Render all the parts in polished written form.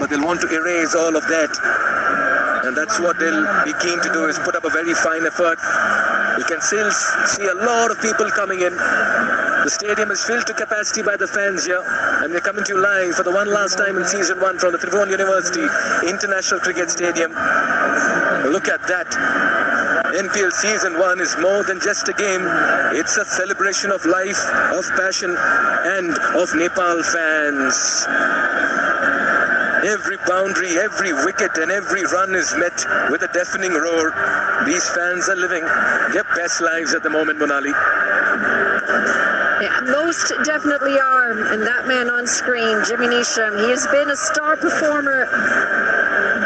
but they'll want to erase all of that. And that's what they'll be keen to do, is put up a very fine effort. You can still see a lot of people coming in. The stadium is filled to capacity by the fans here, and we're coming to you live for the one last time in Season 1 from the Trivandrum University International Cricket Stadium. Look at that. NPL Season 1 is more than just a game. It's a celebration of life, of passion, and of Nepal fans. Every boundary, every wicket and every run is met with a deafening roar. These fans are living their best lives at the moment, Monali. Yeah, most definitely are. And that man on screen, Jimmy Neesham, he has been a star performer,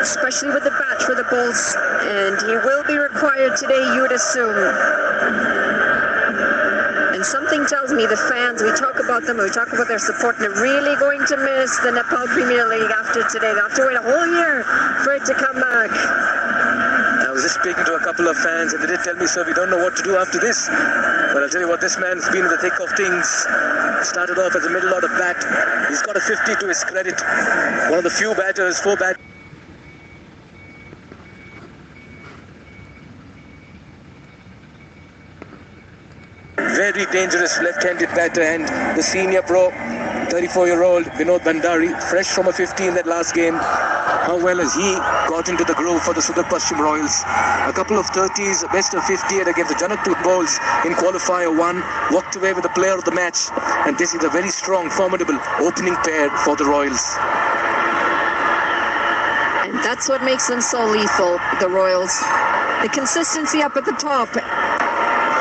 especially with the bat for the Bulls. And he will be required today, you would assume. And something tells me the fans, we talk about them, we talk about their support, and they're really going to miss the Nepal Premier League after today. They have to wait a whole year for it to come back. I was just speaking to a couple of fans, and they did tell me, sir, we don't know what to do after this. But I'll tell you what, this man's been in the thick of things. Started off as a middle order bat. He's got a 50 to his credit. One of the few batters, 4 batters. Very dangerous left-handed batter, and the senior pro, 34-year-old Vinod Bhandari, fresh from a 50 in that last game. How well has he got into the groove for the Sudar Paschim Royals? A couple of 30s, best of 50 against the Janakpur Bulls in qualifier 1, walked away with the player of the match, and this is a very strong, formidable opening pair for the Royals. And that's what makes them so lethal, the Royals. The consistency up at the top.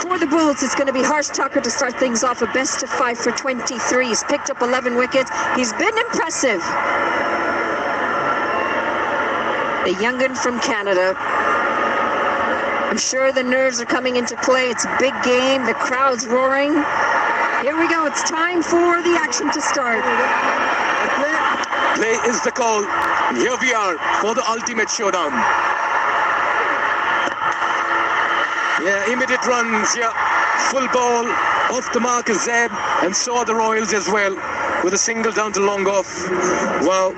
For the Bulls, it's going to be Harsh Thakur to start things off. A best of 5 for 23. He's picked up 11 wickets. He's been impressive. The young'un from Canada. I'm sure the nerves are coming into play. It's a big game. The crowd's roaring. Here we go. It's time for the action to start. Play is the call. And here we are for the ultimate showdown. Yeah, immediate runs, yeah. Full ball, off the mark is Zeb, and so are the Royals as well, with a single down to long off. Wow.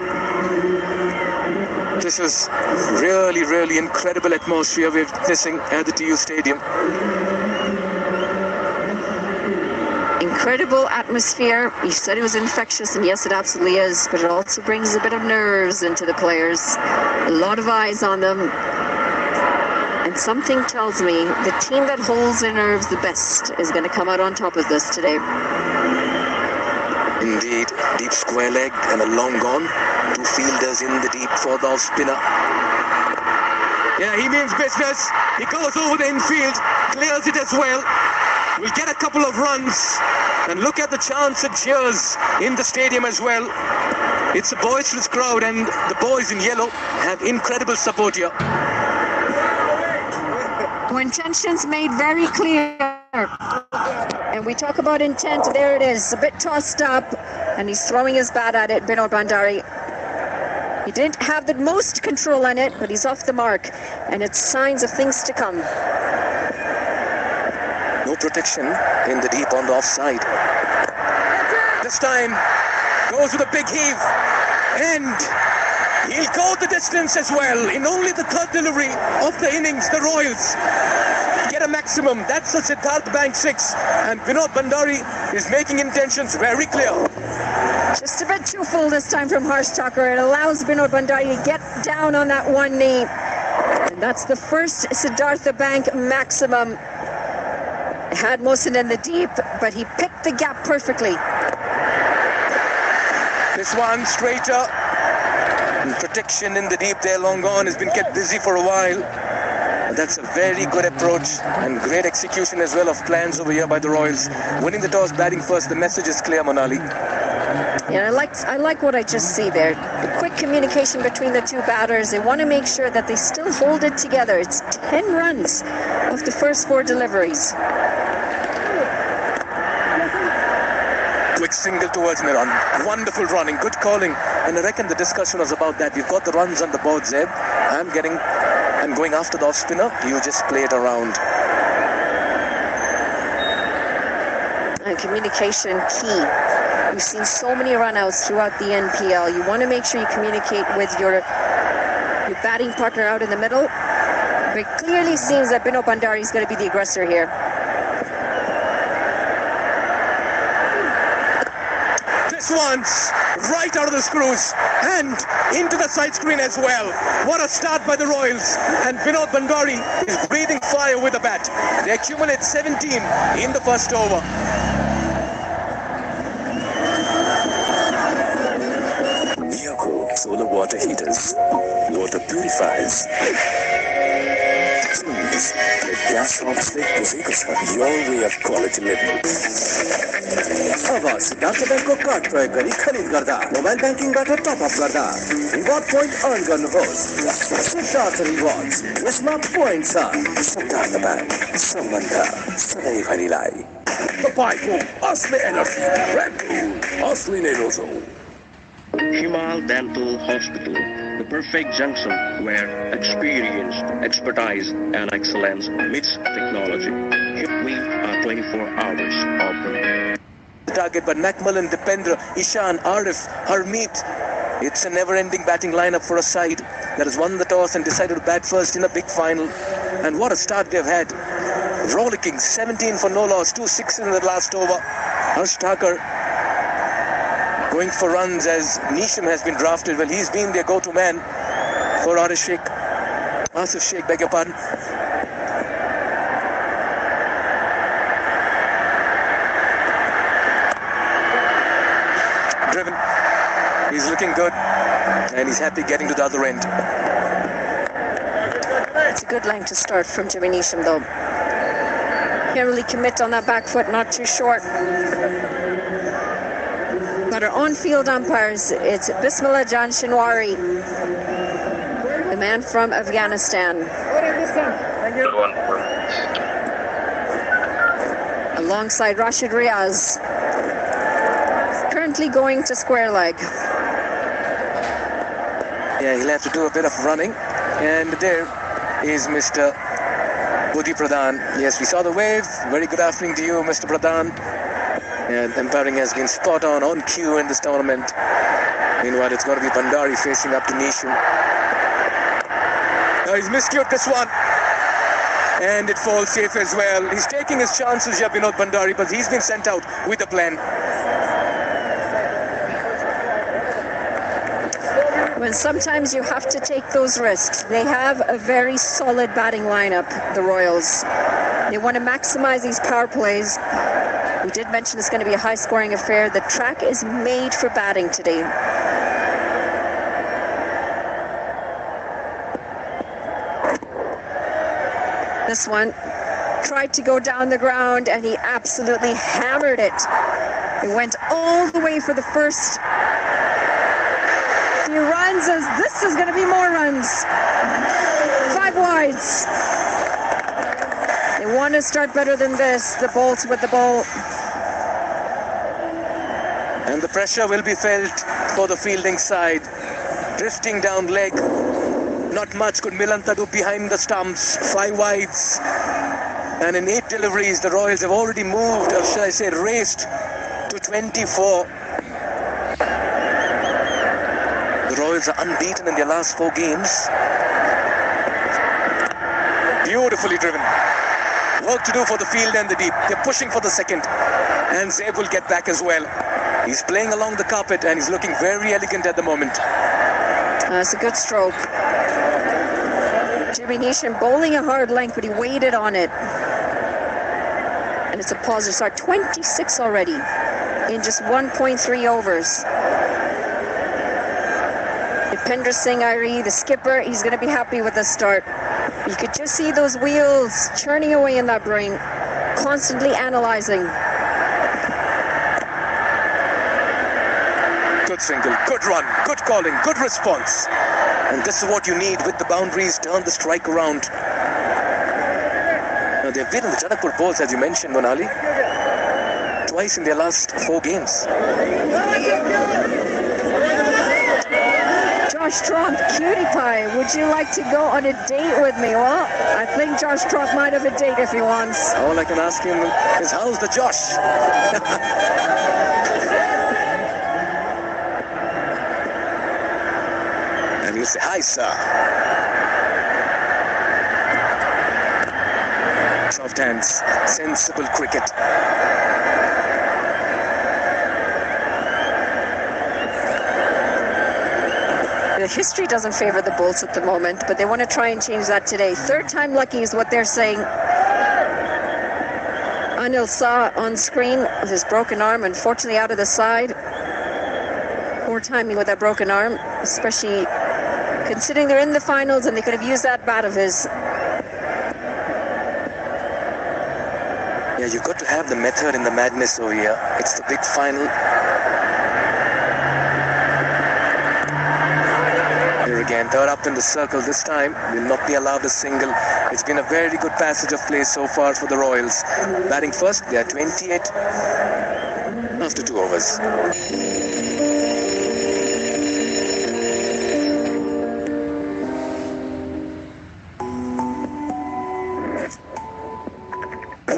This is really, really incredible atmosphere we're witnessing at the TU Stadium. Incredible atmosphere. You said it was infectious, and yes, it absolutely is, but it also brings a bit of nerves into the players. A lot of eyes on them. And something tells me the team that holds their nerves the best is going to come out on top of this today. Indeed, deep square leg and a long gone. 2 fielders in the deep for the off-spinner. Yeah, he means business. He goes over the infield, clears it as well. We'll get a couple of runs. And look at the chants and cheers in the stadium as well. It's a boisterous crowd, and the boys in yellow have incredible support here. Intentions made very clear. And we talk about intent, there it is, a bit tossed up, and he's throwing his bat at it, Vinod Bhandari. He didn't have the most control on it, but he's off the mark, and it's signs of things to come. No protection in the deep on the offside. This time goes with a big heave, and he'll go the distance as well. In only the 3rd delivery of the innings, the Royals get a maximum. That's a Siddharth Bank 6, and Vinod Bhandari is making intentions very clear. Just a bit too full this time from Harsh Thakur. It allows Vinod Bhandari to get down on that one knee. And that's the first Siddhartha Bank maximum. Had Mohsin in the deep, but he picked the gap perfectly. This one straighter. And protection in the deep there, long gone, has been kept busy for a while. And that's a very good approach and great execution as well of plans over here by the Royals. Winning the toss, batting first, the message is clear, Monali. Yeah, I like what I just see there. The quick communication between the two batters. They want to make sure that they still hold it together. It's 10 runs of the first 4 deliveries. Quick single towards Miran. Wonderful running, good calling. And I reckon the discussion was about that. We've got the runs on the board, Zeb. I'm going after the off-spinner. You just play it around. And communication key. We've seen so many run-outs throughout the NPL. You want to make sure you communicate with your batting partner out in the middle. But it clearly seems that Binod Bhandari is going to be the aggressor here. This one's right out of the screws and into the side screen as well. What a start by the Royals. And Binod Bhandari is breathing fire with the bat. They accumulate 17 in the first over. Solar water heaters, water purifiers. The gas obstacle is your way of quality living. अब Siddharth बैंकको card प्रयोग गरी खरिद गर्दा mobile ब्याङ्किङबाट top up गर्दा reward point earn गर्नुहोस् Siddharth rewards यसमा point छ Siddharth bank सम्बन्ध सधैँभरिलाई तपाईको असली एनर्जी रेड बुल असली नेरोजो Himal Dental Hospital, the perfect junction where experience, expertise, and excellence meets technology. We are 24 hours open. Target, but Macmillan, Dipendra, Ishan, Arif, Harmeet. It's a never-ending batting lineup for a side that has won the toss and decided to bat first in a big final. And what a start they've had. Rollicking, 17 for no loss, 2 6 in the last over. Harsh Thakur going for runs as Nisham has been drafted. Well, he's been their go-to man for Asif Sheikh, beg your pardon. Driven. He's looking good and he's happy getting to the other end. It's a good line to start from Jimmy Nisham though. Can't really commit on that back foot, not too short. But our on-field umpires, it's Bismillah Jan Shinwari, the man from Afghanistan. Alongside Rashid Riaz, currently going to square leg. Yeah, he'll have to do a bit of running. And there is Mr. Budhi Pradhan. Yes, we saw the wave. Very good afternoon to you, Mr. Pradhan. And umpiring has been spot on cue in this tournament. Meanwhile, it's going to be Bhandari facing up to Nisham. Now he's miscued this one. And it falls safe as well. He's taking his chances, Binod Bhandari, but he's been sent out with a plan. When sometimes you have to take those risks. They have a very solid batting lineup, the Royals. They want to maximize these power plays. We did mention it's going to be a high-scoring affair. The track is made for batting today. This one tried to go down the ground, and he absolutely hammered it. It went all the way for the first few runs, as this is going to be more runs. 5 wides. They want to start better than this. The Bolts with the ball. And the pressure will be felt for the fielding side. Drifting down leg. Not much could Milanta do behind the stumps. 5 wides. And in 8 deliveries, the Royals have already moved, or should I say raced, to 24. The Royals are unbeaten in their last 4 games. Beautifully driven. Work to do for the field and the deep. They're pushing for the second. And Zeb will get back as well. He's playing along the carpet and he's looking very elegant at the moment. That's a good stroke. Jimmy Nisham bowling a hard length, but he waited on it. And it's a positive start. 26 already in just 1.3 overs. Dipendra Singh Airi, the skipper, he's going to be happy with the start. You could just see those wheels churning away in that brain, constantly analyzing. Good single, good run, good calling, good response. And this is what you need with the boundaries, turn the strike around. Now they've beaten the Janakpur Bulls, as you mentioned, Monali, twice in their last 4 games. Josh Trump, cutie pie, would you like to go on a date with me? Well, I think Josh Trump might have a date if he wants. All I can ask him is, how's the Josh? And we'll say, hi, sir. Soft hands, sensible cricket. The history doesn't favor the Bulls at the moment, but they want to try and change that today. Third time lucky is what they're saying. Anil saw on screen with his broken arm, unfortunately out of the side. Poor timing with that broken arm, especially considering they're in the finals and they could have used that bat of his. Yeah, you've got to have the method in the madness over here. It's the big final. Here again, third up in the circle this time. Will not be allowed a single. It's been a very good passage of play so far for the Royals. Batting first, they are 28 after 2 overs.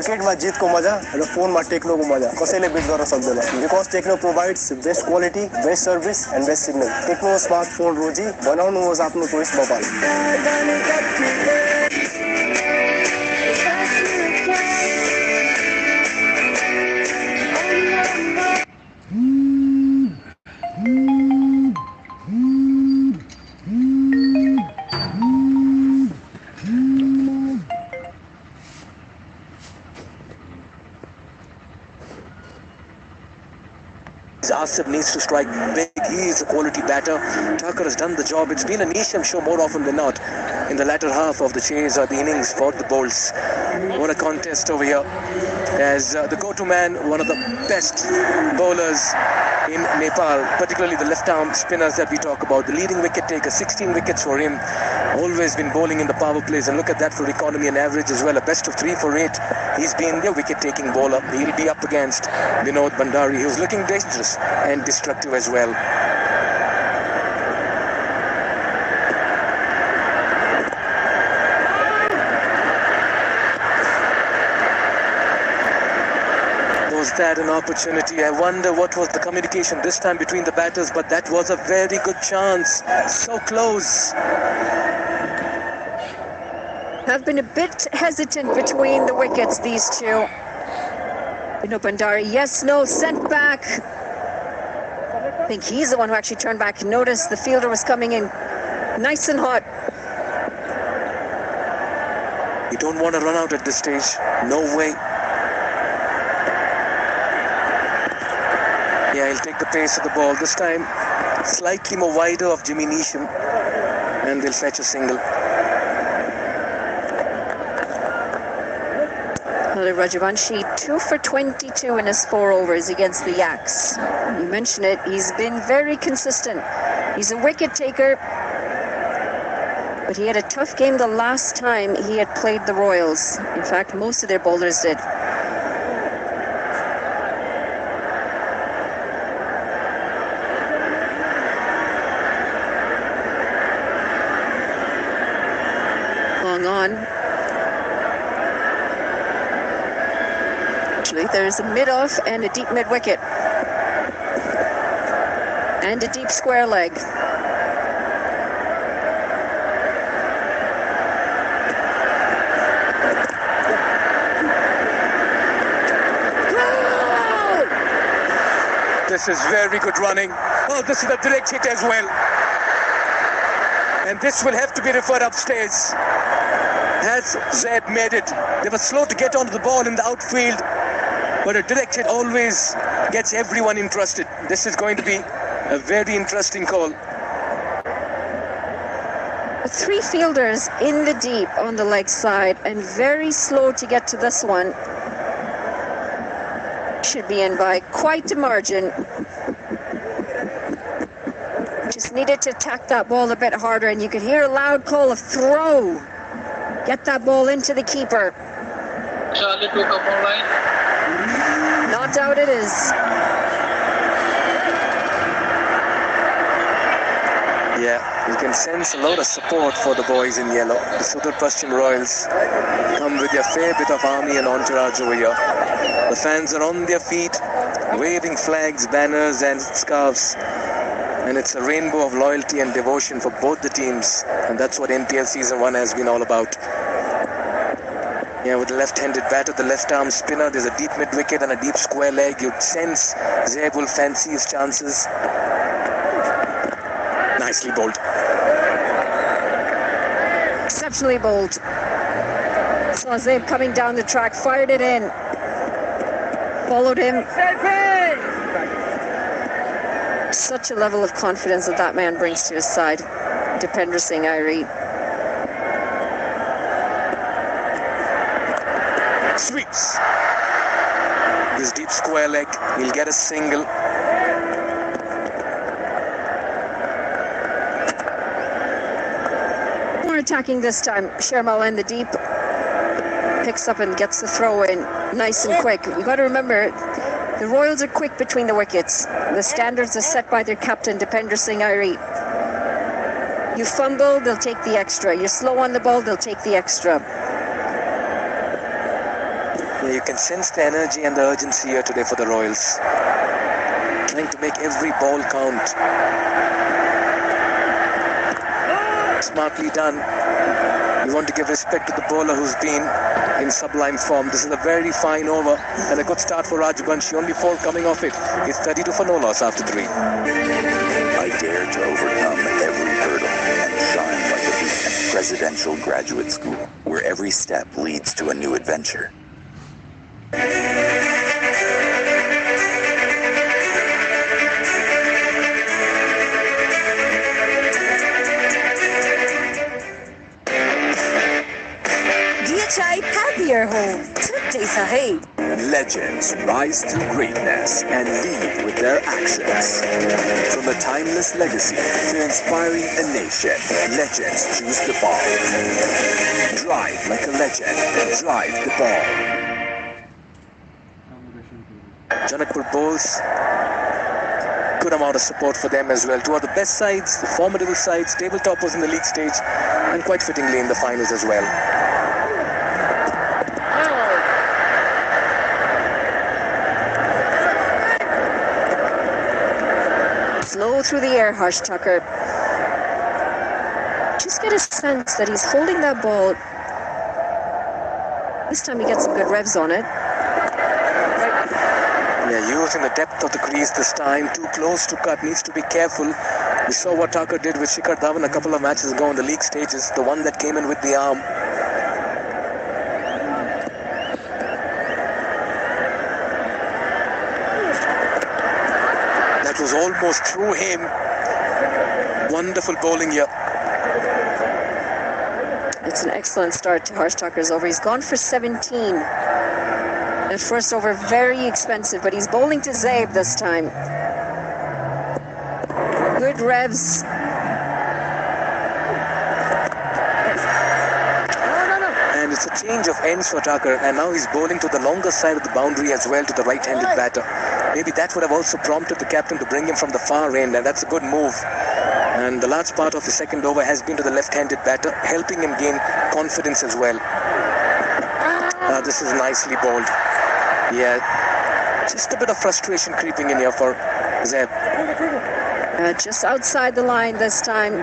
क्रिकेटमा जितको मजा र फोनमा टेक्नोको मजा कसैले beat गर्न सक्दैन because Techno provides best quality best service and best signal Techno smartphone रोजी बनाउनुहोस् आफ्नो choice mobile Asif needs to strike big. He is a quality batter. Tucker has done the job. It's been a niche, I'm sure, more often than not in the latter half of the chase or the innings for the Bulls. What a contest over here. As the go-to man, one of the best bowlers in Nepal, particularly the left-arm spinners that we talk about. The leading wicket taker, 16 wickets for him. Always been bowling in the power plays, and look at that for economy and average as well. A best of 3 for 8. He's been their wicket-taking bowler. He'll be up against Vinod Bhandari, who's looking dangerous and destructive as well. Was that an opportunity? I wonder what was the communication this time between the batters, but that was a very good chance. So close. Have been a bit hesitant between the wickets, these two. Vinod Bhandari, yes, no, sent back. I think he's the one who actually turned back and noticed the fielder was coming in nice and hot. You don't want to run out at this stage. No way. Yeah, he'll take the pace of the ball. This time, slightly more wider of Jimmy Neesham. And they'll fetch a single. Rajavanshi, 2 for 22 in his 4 overs against the Yaks. You mentioned it, he's been very consistent. He's a wicket taker, but he had a tough game the last time he had played the Royals. In fact, most of their bowlers did. Long on. There's a mid-off and a deep mid-wicket. And a deep square leg. This is very good running. Oh, this is a direct hit as well. And this will have to be referred upstairs. Has Zaid made it? They were slow to get onto the ball in the outfield. But a direct hit always gets everyone interested. This is going to be a very interesting call. 3 fielders in the deep on the leg side and very slow to get to this one. Should be in by quite a margin. Just needed to attack that ball a bit harder, and you could hear a loud call of throw. Get that ball into the keeper. Charlie to come online. Not out it is. Yeah, you can sense a lot of support for the boys in yellow. The Sudur Paschim Royals come with a fair bit of army and entourage over here. The fans are on their feet, waving flags, banners and scarves. And it's a rainbow of loyalty and devotion for both the teams. And that's what NPL Season 1 has been all about. Yeah, with the left-handed batter, the left-arm spinner, there's a deep mid-wicket and a deep square leg. You'd sense Zaib will fancy his chances. Nicely bowled. Exceptionally bowled. Saw Zaib coming down the track, fired it in. Followed him. Such a level of confidence that man brings to his side. Dipender Singh Airi. Sweeps. This deep square leg, he'll get a single. More attacking this time. Sharmal in the deep. Picks up and gets the throw in nice and quick. You got to remember, the Royals are quick between the wickets. The standards are set by their captain, Dipender Singh Airi. You fumble, they'll take the extra. You're slow on the ball, they'll take the extra. Yeah, you can sense the energy and the urgency here today for the Royals. Trying to make every ball count. Smartly done. You want to give respect to the bowler who's been in sublime form. This is a very fine over and a good start for Rajbanshi. Only 4 coming off it. It's 32 for no loss after 3. I dare to overcome every hurdle and shine like a beacon. Presidential Graduate School, where every step leads to a new adventure. Happier home. Legends rise to greatness and lead with their actions. From a timeless legacy to inspiring a nation, legends choose the ball. Drive like a legend. Drive the ball. Janakpur bowls. Good amount of support for them as well. Two of the best sides, the formidable sides, tabletoppers in the league stage, and quite fittingly in the finals as well. Slow through the air, Harsh Tucker. Just get a sense that he's holding that ball. This time he gets some good revs on it. Yeah, using the depth of the crease this time. Too close to cut. Needs to be careful. We saw what Tucker did with Shikhar Dhawan a couple of matches ago in the league stages. The one that came in with the arm. That was almost through him. Wonderful bowling here. It's an excellent start to Harsh Tucker's over. He's gone for 17. At first over, very expensive, but he's bowling to Zaib this time. Good revs. And it's a change of ends for Tucker, and now he's bowling to the longer side of the boundary as well, to the right-handed batter. Maybe that would have also prompted the captain to bring him from the far end, and that's a good move. And the large part of the second over has been to the left-handed batter, helping him gain confidence as well. This is nicely bowled. Yeah, just a bit of frustration creeping in here for Zaib. Just outside the line this time.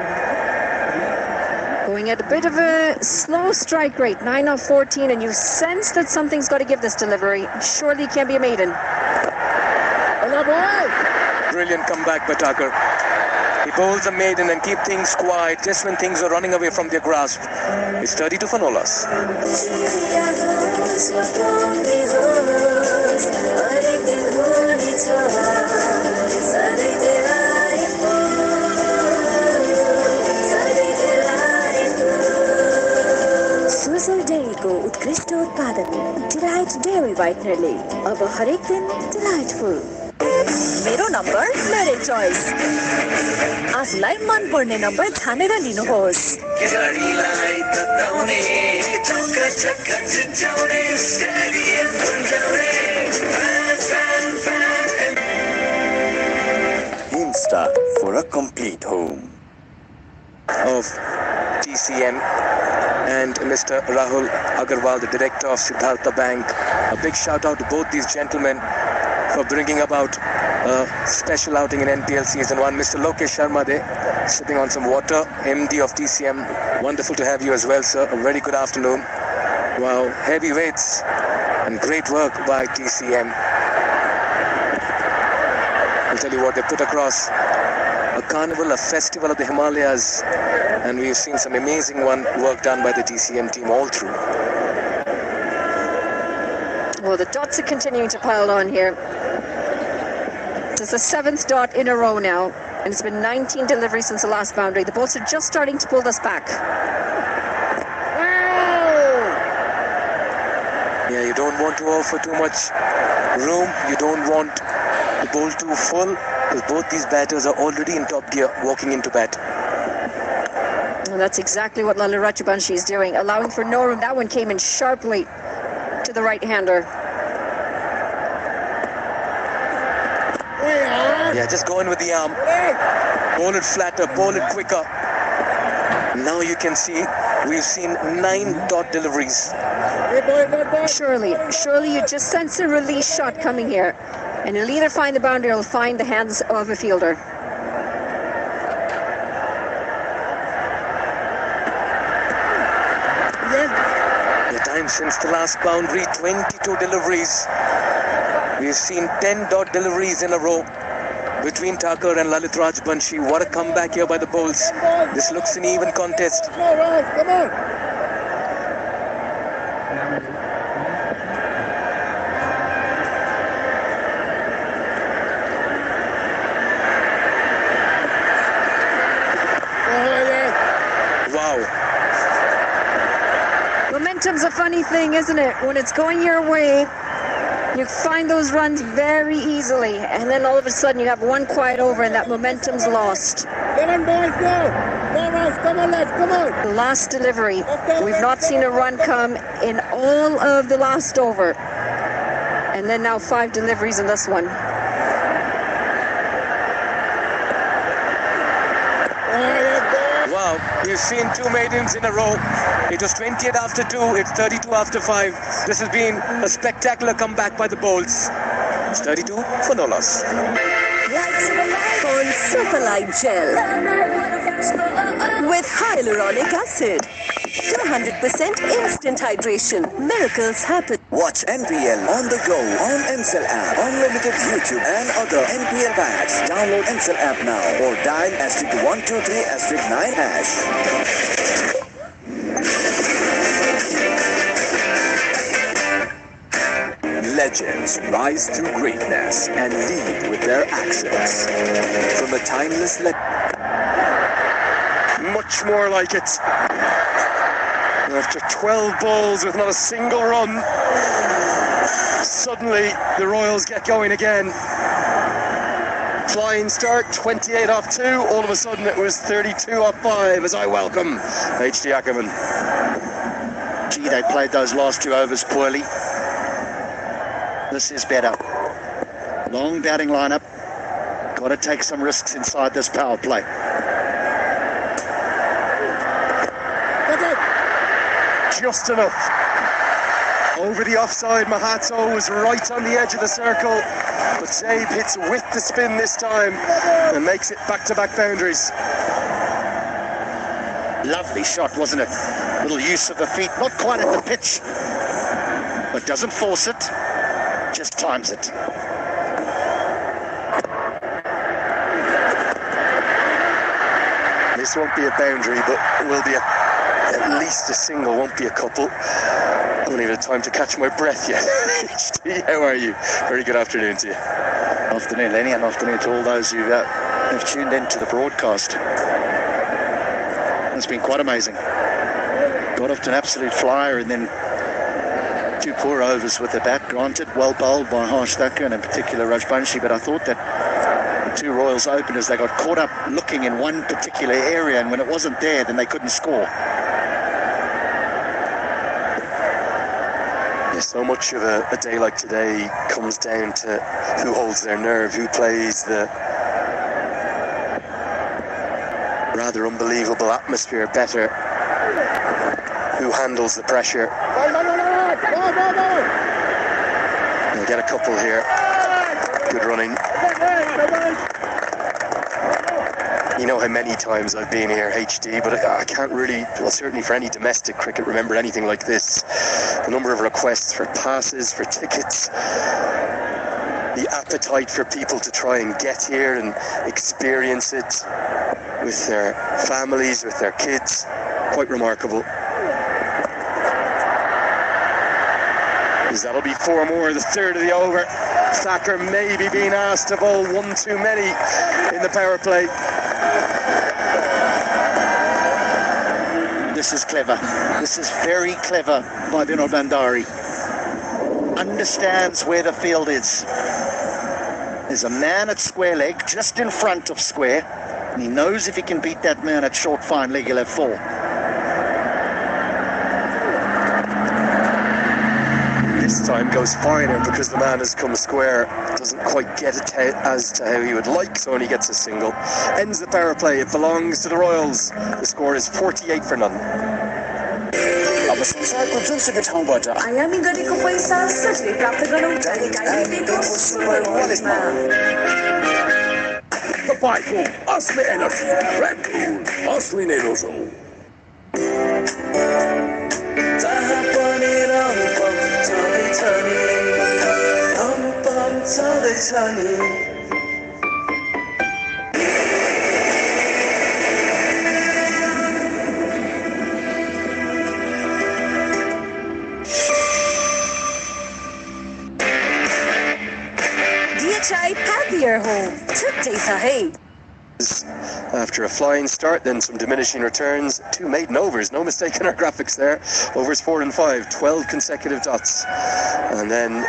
Going at a bit of a slow strike rate, 9 of 14, and you sense that something's got to give this delivery. Surely can be a maiden. Brilliant comeback by Tucker. He bowls a maiden and keep things quiet just when things are running away from their grasp. It's 32 for no loss. Swizzle Dairy को उत्कृष्ट उत्पादन Delight Dairy Whitenerले अब हरेक दिन delightful. मेरो number मेरो चोइस आफूलाई मन पर्ने नम्बर छानेर लिनुहोस् Insta for a complete home. Of TCM and Mr. Rahul Agarwal, the director of Siddhartha Bank. A big shout out to both these gentlemen for bringing about special outing in NPL Season 1. Mr. Lokesh Sharma there, sipping on some water, MD of TCM. Wonderful to have you as well, sir. A very good afternoon. Wow, heavy weights and great work by TCM. I'll tell you what, they put across a carnival, a festival of the Himalayas, and we've seen some amazing work done by the TCM team all through. Well, the dots are continuing to pile on here. It's the 7th dot in a row now, and it's been 19 deliveries since the last boundary. The boats are just starting to pull this back. Yeah, you don't want to offer too much room. You don't want the bowl too full, because both these batters are already in top gear walking into bat. And that's exactly what Lala Ratchabanshi is doing, allowing for no room. That one came in sharply to the right-hander. Yeah, just go in with the arm. Bowl it flatter, bowl it quicker. Now you can see we've seen 9 dot deliveries. Surely you just sense a release shot coming here. And he'll either find the boundary or he'll find the hands of a fielder. The time since the last boundary, 22 deliveries. We've seen 10 dot deliveries in a row between Thakur and Lalit Rajbanshi. What a comeback here by the bowls. This looks an even contest. Come on. Momentum's a funny thing, isn't it? When it's going your way, you find those runs very easily, and then all of a sudden you have one quiet over and that momentum's lost. Come on, boys, go! Come on, lads, come on! The last delivery. We've not seen a run come in all of the last over. And then now 5 deliveries in this one. Wow, we've seen 2 maidens in a row. It was 28 after 2, it's 32 after 5. This has been a spectacular comeback by the bowls. It's 32 for no loss. On Superlight Gel with hyaluronic acid. 200% instant hydration. Miracles happen. Watch NPL on the go on Ncell app. Unlimited YouTube and other NPL banks. Download Ncell app now or dial *123*9#. Legends rise to greatness and lead with their actions. From a timeless Much more like it. After 12 balls with not a single run, suddenly the Royals get going again. Flying start, 28 off 2. All of a sudden it was 32 off 5 as I welcome H.D. Ackerman. Gee, they played those last 2 overs poorly. This is better. Long batting lineup. Got to take some risks inside this power play. Just enough. Over the offside, Mahatso was right on the edge of the circle, but Zabe hits with the spin this time and makes it back-to-back boundaries. Lovely shot, wasn't it? Little use of the feet, not quite at the pitch, but doesn't force it, just times it. This won't be a boundary, but it will be at least a single, won't be a couple. I haven't even had time to catch my breath yet. HT, how are you? Very good afternoon to you. Afternoon, Lenny, and afternoon to all those who have tuned in to the broadcast. It's been quite amazing. Got off to an absolute flyer and then 2 poor overs with the bat. Granted, well bowled by Harsh Thakur and in particular Rajbanshi, but I thought that the 2 Royals openers, they got caught up looking in one particular area, and when it wasn't there, then they couldn't score. So much of a day like today comes down to who holds their nerve, who plays the rather unbelievable atmosphere better, who handles the pressure. We'll get a couple here. Good running. You know how many times I've been here, HD, but I can't really, well, certainly for any domestic cricket, remember anything like this. The number of requests for passes, for tickets, the appetite for people to try and get here and experience it with their families, with their kids. Quite remarkable. That'll be 4 more, the third of the over. Thacker maybe being asked to bowl one too many in the power play. This is clever. This is very clever by Vinod Bandari. Understands where the field is. There's a man at square leg, just in front of square, and he knows if he can beat that man at short fine leg, he'll have 4. This time goes finer because the man has come square. Doesn't quite get it as to how he would like, so only gets a single. Ends the power play. It belongs to the Royals. The score is 48 for none. अब संसारको जुनसुकै ठाउँबाट आयामी गरेको पैसा सजिलै प्राप्त गरौँ सुपर वालेटमा तपाईको असली एनर्जी रेड बुल असली नै रोजौ जहाँ पनि रम्पम चल्दैछ नि रम्पम चल्दैछ नि happier home. Today hey. After a flying start, then some diminishing returns. 2 maiden overs, no mistake in our graphics there. Overs 4 and 5, 12 consecutive dots. And then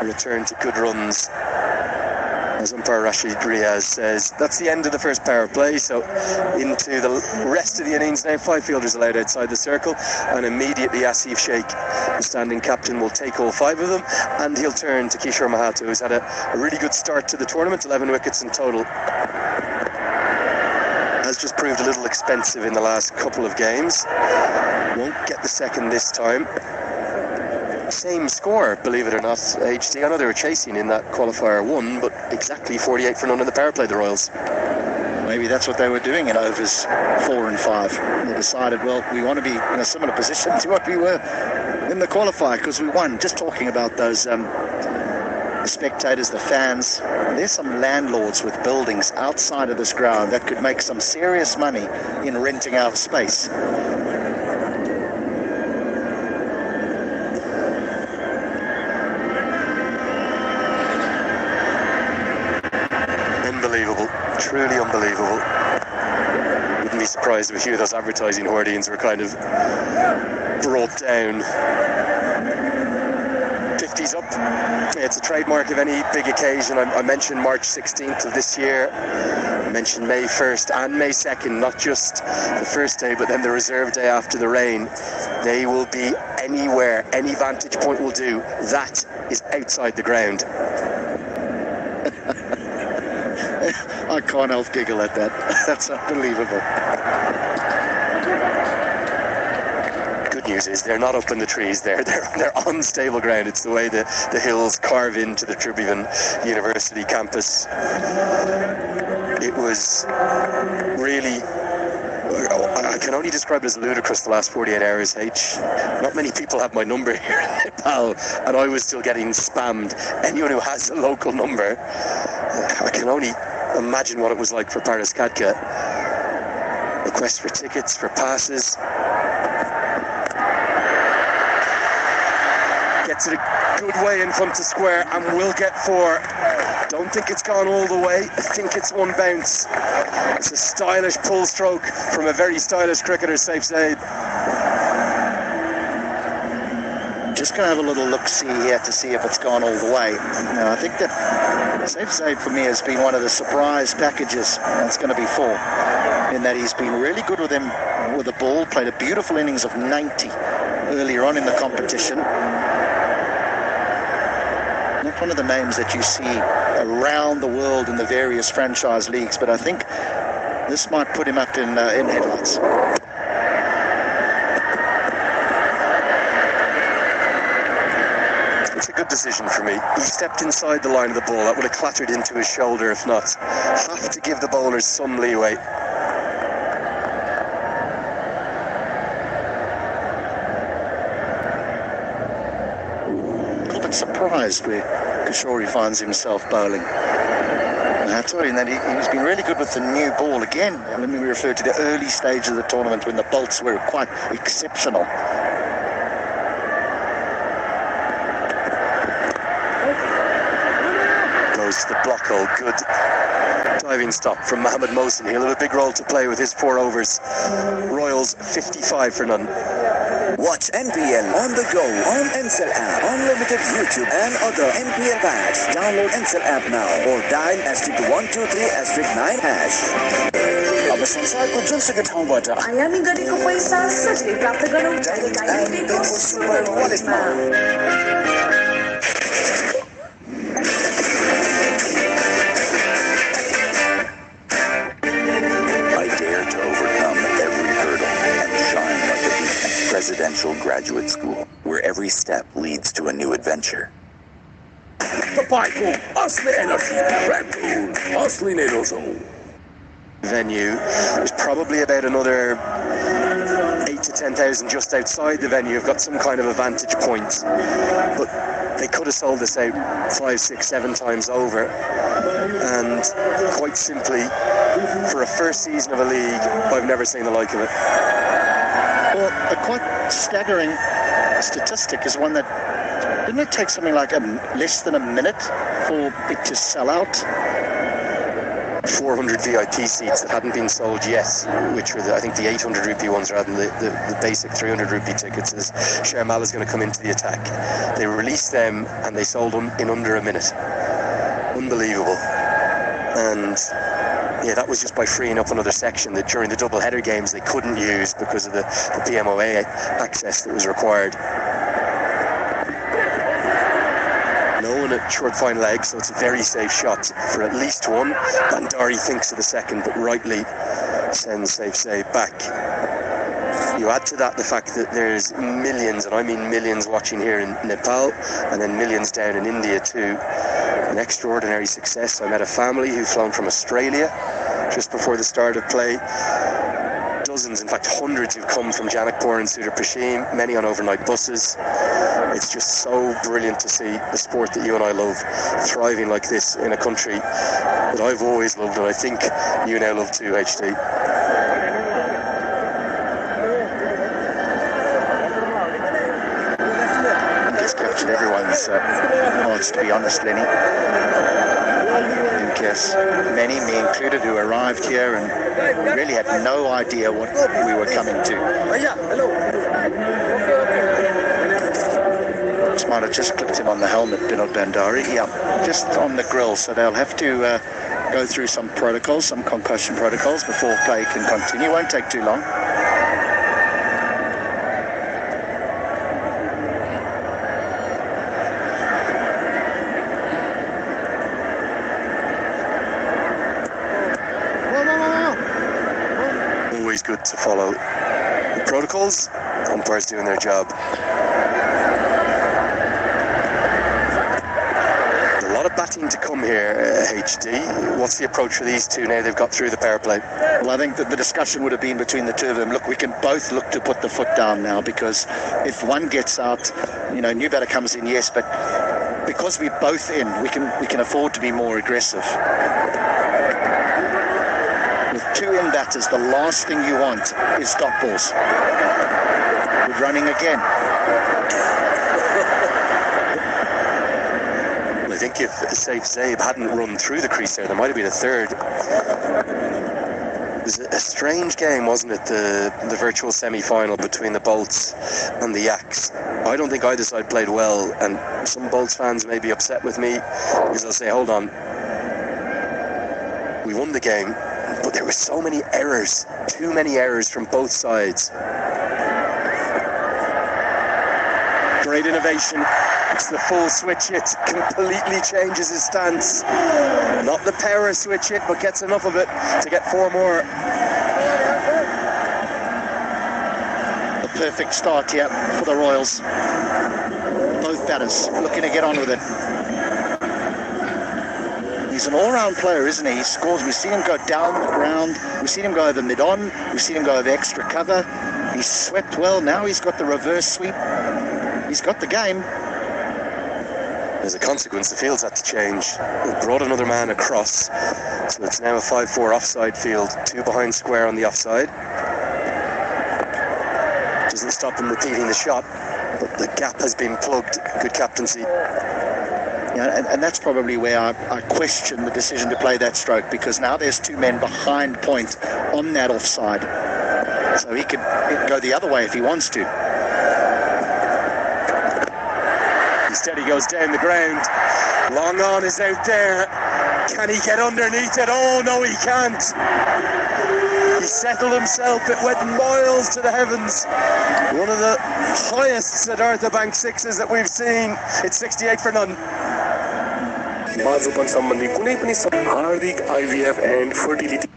a return to good runs. As umpire Rashid Riaz says, that's the end of the first power play, so into the rest of the innings now. 5 fielders allowed outside the circle, and immediately Asif Sheikh, the standing captain, will take all 5 of them, and he'll turn to Kishore Mahato, who's had a really good start to the tournament, 11 wickets in total. Has just proved a little expensive in the last couple of games. Won't get the second this time. Same score, believe it or not, HD. I know they were chasing in that qualifier 1, but exactly 48 for none in the power play, the Royals. Maybe that's what they were doing in overs 4 and 5. They decided, well, we want to be in a similar position to what we were in the qualifier because we won. Just talking about those the spectators, the fans. There's some landlords with buildings outside of this ground that could make some serious money in renting out space. Unbelievable, truly unbelievable. Wouldn't be surprised if a few of those advertising hoardings were kind of brought down. 50's up. It's a trademark of any big occasion. I mentioned March 16th of this year. I mentioned May 1st and May 2nd, not just the first day, but then the reserve day after the rain. They will be anywhere, any vantage point will do. That is outside the ground. I can't help giggle at that. That's unbelievable. Good news is they're not up in the trees. They're on stable ground. It's the way the hills carve into the Tribhuvan University campus. It was really, I can only describe it as ludicrous the last 48 hours, H. Not many people have my number here in Nepal, and I was still getting spammed. Anyone who has a local number, I can only imagine what it was like for Paris Katka. Requests for tickets, for passes. Gets it a good way in front of square and will get 4. Don't think it's gone all the way. I think it's one bounce. It's a stylish pull stroke from a very stylish cricketer, Saif Zaid. Just going to have a little look-see here to see if it's gone all the way. Now, I think that Saif Zaid for me has been one of the surprise packages. That's going to be 4. In that he's been really good with him with the ball, played a beautiful innings of 90 earlier on in the competition. Not one of the names that you see around the world in the various franchise leagues, but I think this might put him up in headlights. It's a good decision for me. He stepped inside the line of the ball. That would have clattered into his shoulder if not. Have to give the bowlers some leeway. A little bit surprised where Kishore finds himself bowling. I told him that he's been really good with the new ball again. Let me refer to the early stage of the tournament when the bolts were quite exceptional. Goes to the block hole. Good diving stop from Mohammed Mohsin. He'll have a big role to play with his 4 overs. Royals 55 for none. Watch NPL on the go on NCL app, unlimited YouTube and other NPL packs. Download NCL app now or dial *123*9#. अब संसारको जुनसुकै ठाउँबाट आयामी गरेको पैसा सजिलै प्राप्त गरौँ डाइरेक्ट सुपर वालेटमा। Presidential Graduate School, where every step leads to a new adventure. तपाईँको असली एनर्जी Red Bull असली नै रोजौ। Venue is probably about another 8 to 10,000 just outside the venue. Have got some kind of a vantage point, but they could have sold this out 5, 6, 7 times over. And quite simply, for a first season of a league, I've never seen the like of it. Well, a quite staggering statistic is one that, didn't it take something like less than a minute for it to sell out? 400 VIP seats that hadn't been sold yet, which were I think the 800 rupee ones rather than the basic 300 rupee tickets, as Sharmal is going to come into the attack. They released them and they sold them in under a minute. Unbelievable. And yeah, that was just by freeing up another section that during the double header games they couldn't use because of the PMOA access that was required. No one at short fine leg, so it's a very safe shot for at least one. Bandari thinks of the second, but rightly sends safe save back. You add to that the fact that there's millions, and I mean millions, watching here in Nepal, and then millions down in India too. An extraordinary success. I met a family who've flown from Australia just before the start of play. Dozens, in fact hundreds, who've come from Janakpur and Sudar Pashim, many on overnight buses. It's just so brilliant to see the sport that you and I love thriving like this in a country that I've always loved, and I think you now love too, HT. Captured everyone's hearts, to be honest, Lenny. I think yes, many, me included, who arrived here and really had no idea what we were coming to. This might have just clipped him on the helmet, Binod Bandari. Yeah, just on the grill, so they'll have to go through some protocols, some concussion protocols before play can continue. Won't take too long. Good to follow the protocols. Umpires doing their job. There's a lot of batting to come here, HD. What's the approach for these two now they've got through the power play? Well, I think that the discussion would have been between the two of them. Look, we can both look to put the foot down now, because if one gets out, new batter comes in, yes, but because we're both in, we can afford to be more aggressive. With 2 in batters, the last thing you want is stop balls. We're running again. I think if Saif Zaib hadn't run through the crease there might have been a third. It was a strange game, wasn't it? The virtual semi-final between the Bolts and the Yaks. I don't think either side played well, and some Bolts fans may be upset with me because they'll say, hold on, we won the game, but there were so many errors, too many errors from both sides. Great innovation. It's the full switch hit, completely changes his stance. Not the power switch hit, but gets enough of it to get 4 more. The perfect start here for the Royals. Both batters looking to get on with it. He's an all-round player, isn't he? He scores. We've seen him go down the ground. We've seen him go over mid-on. We've seen him go over extra cover. He's swept well. Now he's got the reverse sweep. He's got the game. As a consequence, the field's had to change. It brought another man across. So it's now a 5-4 offside field. 2 behind square on the offside. Doesn't stop him repeating the shot, but the gap has been plugged. Good captaincy. Yeah, and that's probably where I question the decision to play that stroke, because now there's 2 men behind point on that offside. So he could go the other way if he wants to. Instead he goes down the ground. Long on is out there. Can he get underneath it? Oh no, he can't. He settled himself. It went miles to the heavens. One of the highest Siddhartha Bank sixes that we've seen. It's 68 for none. बाजुपन सम्बन्धी कुनै पनि हार्दिक IVF and fertility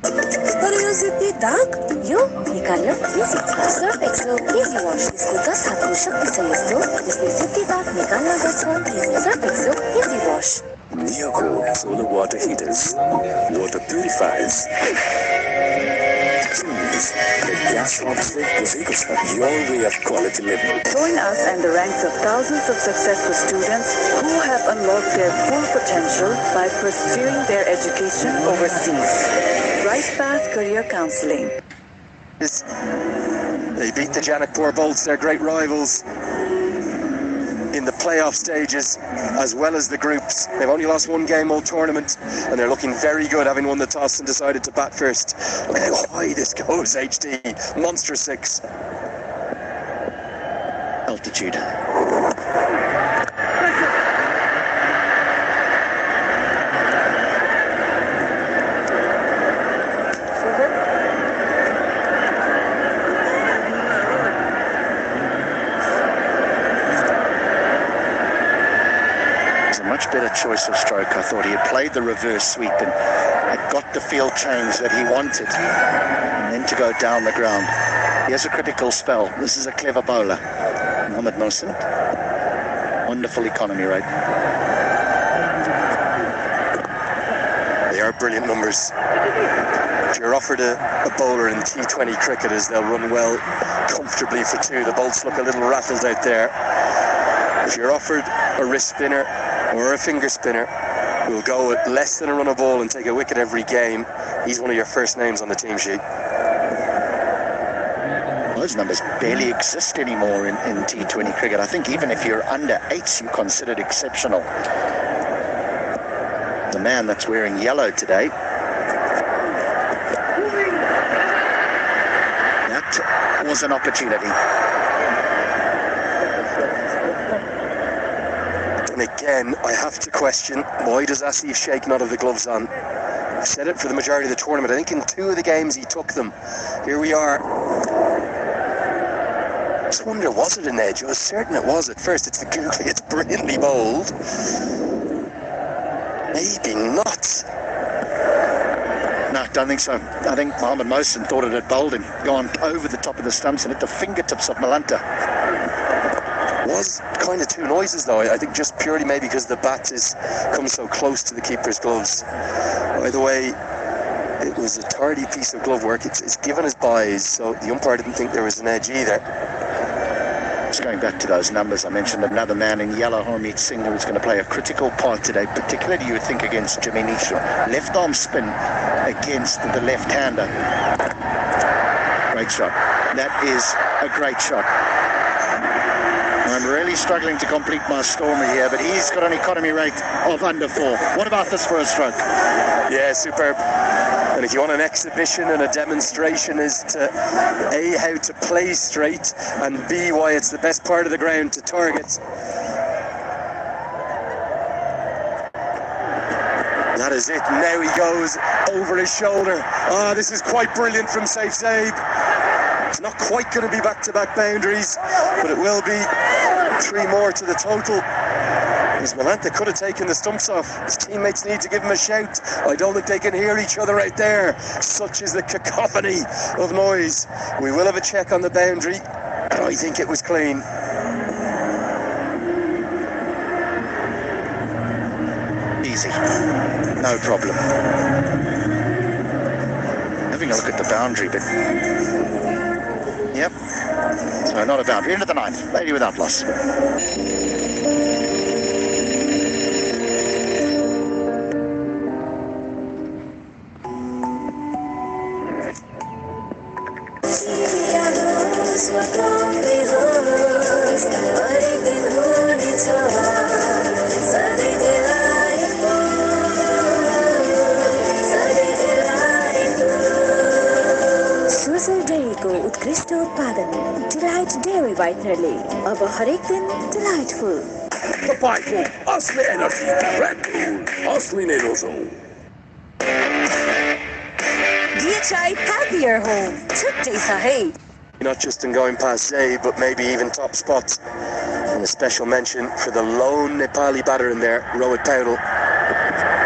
तर यो जित्ने दाग यो निकाल्न easy छ Surf Excel easy wash यसको 10 हातको शक्ति छ यस्तो यसले जित्ने दाग निकाल्न गर्छ Surf Excel easy wash Neoco solar water heaters, water purifiers. Choose the gas-off your way of quality living. Join us and the ranks of thousands of successful students who have unlocked their full potential by pursuing their education overseas. Right Path Career Counseling. They beat the Janakpur Bolts, their great rivals, in the playoff stages as well as the groups. They've only lost 1 game all tournament, and they're looking very good, having won the toss and decided to bat first. Look at how high this goes, HD. Monster 6. Altitude. Much better choice of stroke. I thought he had played the reverse sweep and had got the field change that he wanted, and then to go down the ground. Here's a critical spell. This is a clever bowler, Mohammad Mohsin. Wonderful economy rate. They are brilliant numbers. If you're offered a bowler in T20 cricketers, they'll run well comfortably for 2. The Bolts look a little rattled out there. If you're offered a wrist spinner or a finger spinner who'll go at less than a run a ball and take a wicket every game, he's one of your first names on the team sheet. Those numbers barely exist anymore in T20 cricket. I think even if you're under 8s, you're considered exceptional. The man that's wearing yellow today, that was an opportunity. And again, I have to question, why does Asif Sheikh not have the gloves on? I've said it for the majority of the tournament. I think in 2 of the games he took them. Here we are. I just wonder, was it an edge? I was certain it was at first. It's the googly, it's brilliantly bowled. Maybe not. No, I don't think so. I think Mohammad Mohsin thought it had bowled him, gone over the top of the stumps and hit the fingertips of Malanta. Was kind of 2 noises though. I think just purely maybe because the bat comes so close to the keeper's gloves. By the way, it was a tardy piece of glove work. It's given as byes, so the umpire didn't think there was an edge either. Just going back to those numbers, I mentioned another man in yellow, Harmeet Singh, who's going to play a critical part today, particularly you would think against Jimmy Nisham. Left arm spin against the left-hander. Great shot. That is a great shot. I'm really struggling to complete my Stormer here, but he's got an economy rate of under 4. What about this for a stroke? Yeah, superb. And if you want an exhibition and a demonstration as to A, how to play straight, and B, why it's the best part of the ground to target. That is it. Now he goes over his shoulder. Ah, this is quite brilliant from Saif Zaib. It's not quite going to be back-to-back boundaries, but it will be 3 more to the total. His Malanta could have taken the stumps off. His teammates need to give him a shout. I don't think they can hear each other out there. Such is the cacophony of noise. We will have a check on the boundary, and I think it was clean. Easy. No problem. Having a look at the boundary, but... Yep. So not a boundary. Into the ninth. Lady without loss. को उत्कृष्ट उत्पादन delight dairy व्हाइटनरले अब हरेक दिन delightful तपाईँको असली energy red bull असली नै रोजौं DHI happier home छुट्टै छ है Not just in going past Zay, but maybe even top spots. And a special mention for the lone Nepali batter in there, Rohit Paudel.